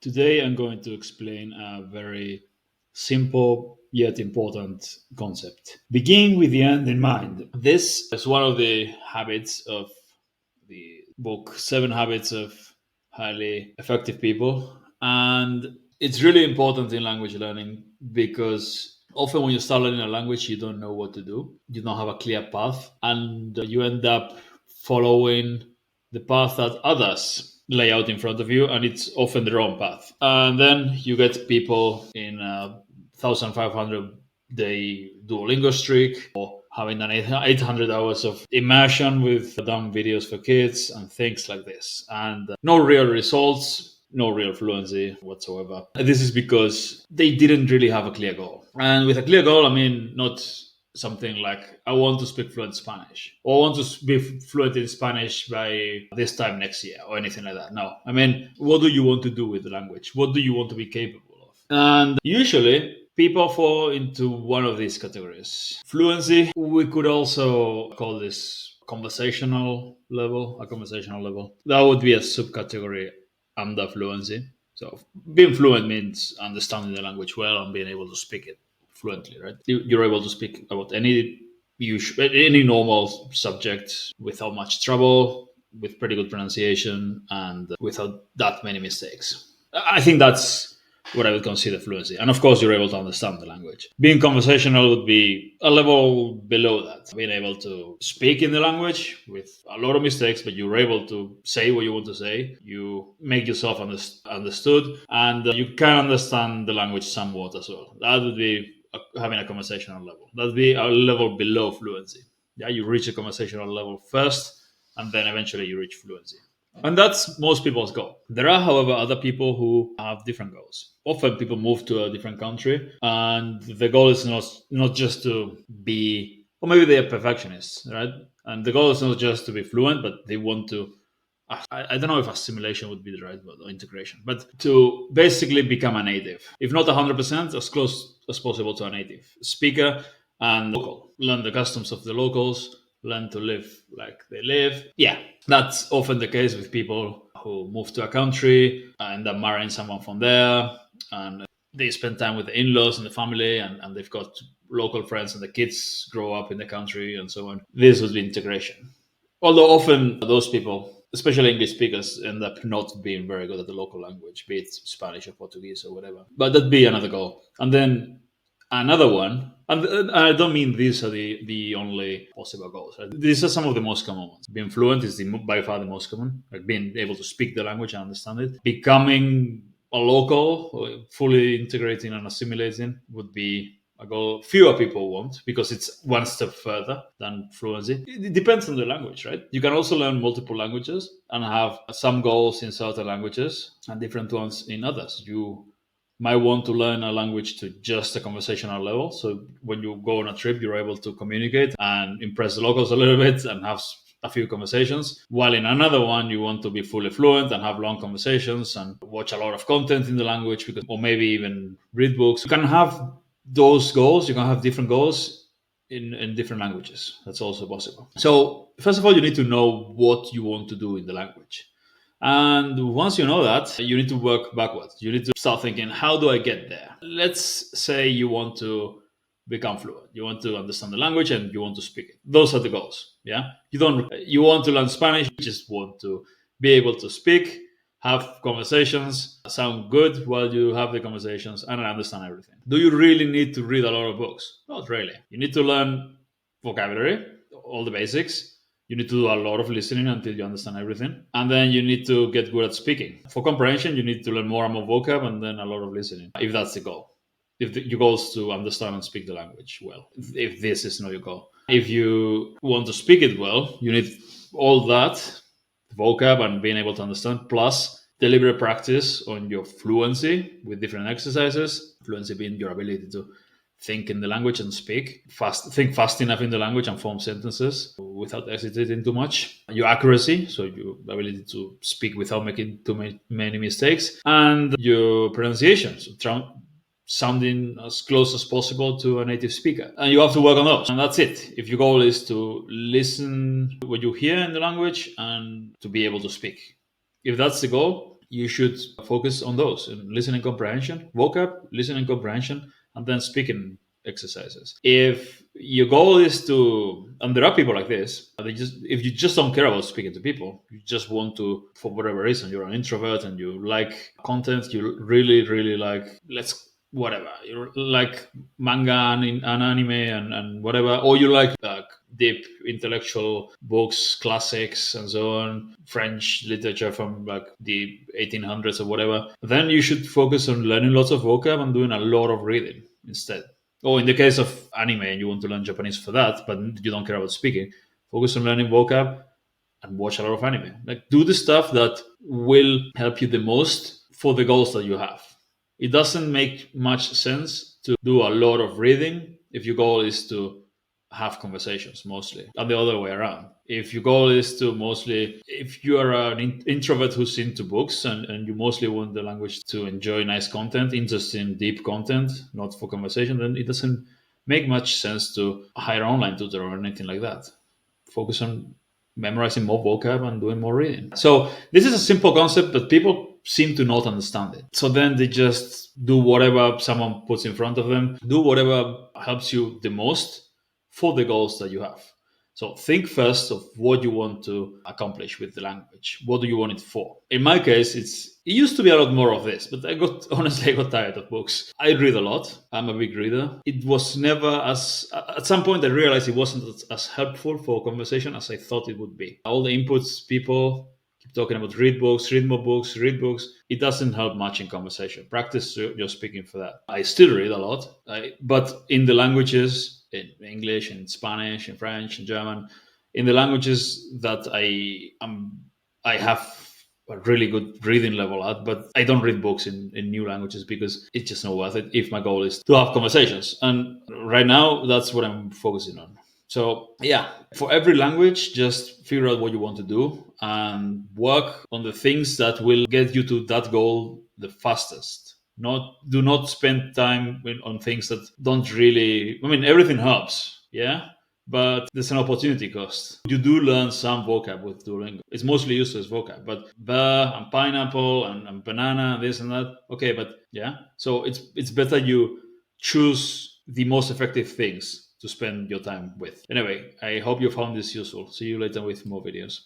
Today I'm going to explain a very simple yet important concept. Begin with the end in mind. This is one of the habits of the book Seven Habits of Highly Effective People. And it's really important in language learning because often when you start learning a language, you don't know what to do. You don't have a clear path, and you end up following the path that others lay out in front of you, and it's often the wrong path. And then you get people in a 1,500 day Duolingo streak, or having an 800 hours of immersion with dumb videos for kids and things like this. And no real results, no real fluency whatsoever. This is because they didn't really have a clear goal. And with a clear goal, I mean, not something like I want to speak fluent Spanish or I want to be fluent in Spanish by this time next year or anything like that. No, I mean, what do you want to do with the language? What do you want to be capable of? And usually people fall into one of these categories. Fluency, we could also call this conversational level, a conversational level. That would be a subcategory under fluency. So being fluent means understanding the language well and being able to speak it fluently, right? You're able to speak about any normal subject without much trouble, with pretty good pronunciation, and without that many mistakes. I think that's what I would consider fluency. And of course, you're able to understand the language. Being conversational would be a level below that. Being able to speak in the language with a lot of mistakes, but you're able to say what you want to say. You make yourself understood, and you can understand the language somewhat as well. That would be having a conversational level. That would be a level below fluency. Yeah, you reach a conversational level first, and then eventually you reach fluency. And that's most people's goal. There are, however, other people who have different goals. Often people move to a different country and the goal is not just to be, or maybe they are perfectionists, right? And the goal is not just to be fluent, but they want to, I don't know if assimilation would be the right word or integration, but to basically become a native. If not 100%, as close as possible to a native speaker and local. Learn the customs of the locals, learn to live like they live. Yeah, that's often the case with people who move to a country and are marrying someone from there, and they spend time with the in-laws and the family, and they've got local friends, and the kids grow up in the country and so on. This would be integration. Although often those people, especially English speakers, end up not being very good at the local language, be it Spanish or Portuguese or whatever. But that'd be another goal. And then another one, and I don't mean these are the only possible goals. Right? These are some of the most common ones. Being fluent is by far the most common. Like being able to speak the language and understand it. Becoming a local, fully integrating and assimilating would be a goal fewer people want because it's one step further than fluency. It depends on the language, right? You can also learn multiple languages and have some goals in certain languages and different ones in others. You might want to learn a language to just a conversational level. So when you go on a trip, you're able to communicate and impress the locals a little bit and have a few conversations. While in another one, you want to be fully fluent and have long conversations and watch a lot of content in the language, because, or maybe even read books. You can have those goals. You can have different goals in different languages. That's also possible. So first of all, you need to know what you want to do in the language. And once you know that, you need to work backwards. You need to start thinking, how do I get there? Let's say you want to become fluent. You want to understand the language and you want to speak it. Those are the goals. Yeah. You want to learn Spanish, you just want to be able to speak, have conversations, sound good while you have the conversations, and understand everything. Do you really need to read a lot of books? Not really. You need to learn vocabulary, all the basics. You need to do a lot of listening until you understand everything. And then you need to get good at speaking. For comprehension, you need to learn more and more vocab and then a lot of listening, if that's the goal. If your goal is to understand and speak the language well, if this is not your goal. If you want to speak it well, you need all that, vocab and being able to understand, plus deliberate practice on your fluency with different exercises. Fluency being your ability to think in the language and think fast enough in the language and form sentences without hesitating too much. Your accuracy, so your ability to speak without making too many mistakes, and your pronunciation, so sounding as close as possible to a native speaker. And you have to work on those. And that's it. If your goal is to listen what you hear in the language and to be able to speak. If that's the goal, you should focus on those: listening comprehension, vocab, listening comprehension, and then speaking exercises. If your goal is to, and there are people like this, they just, if you just don't care about speaking to people, you just want to, for whatever reason, you're an introvert and you like content, you really, really like, let's, whatever, you like manga and anime and whatever, or you like deep intellectual books, classics, and so on, French literature from like the 1800s or whatever, then you should focus on learning lots of vocab and doing a lot of reading instead. Or in the case of anime, and you want to learn Japanese for that, but you don't care about speaking, focus on learning vocab and watch a lot of anime. Like, do the stuff that will help you the most for the goals that you have. It doesn't make much sense to do a lot of reading if your goal is to have conversations mostly, and the other way around. If your goal is to mostly, if you are an introvert who's into books and you mostly want the language to enjoy nice content, interesting, deep content, not for conversation, then it doesn't make much sense to hire an online tutor or anything like that. Focus on memorizing more vocab and doing more reading. So this is a simple concept, but people seem to not understand it. So then they just do whatever someone puts in front of them, do whatever helps you the most for the goals that you have. So think first of what you want to accomplish with the language. What do you want it for? In my case, it used to be a lot more of this, but honestly I got tired of books. I read a lot. I'm a big reader. It was never as, at some point I realized it wasn't as helpful for conversation as I thought it would be. All the inputs, people keep talking about read books, read more books, read books. It doesn't help much in conversation. Practice your speaking for that. I still read a lot, but in the languages, in English, in Spanish, in French, in German, in the languages that I have a really good reading level at, but I don't read books in new languages because it's just not worth it if my goal is to have conversations. And right now, that's what I'm focusing on. So yeah, for every language, just figure out what you want to do and work on the things that will get you to that goal the fastest. Do not spend time on things that don't really. I mean, everything helps, yeah, but there's an opportunity cost. You do learn some vocab with Duolingo. It's mostly useless vocab, but and pineapple and banana, and this and that. Okay, but yeah, so it's better you choose the most effective things to spend your time with. Anyway, I hope you found this useful. See you later with more videos.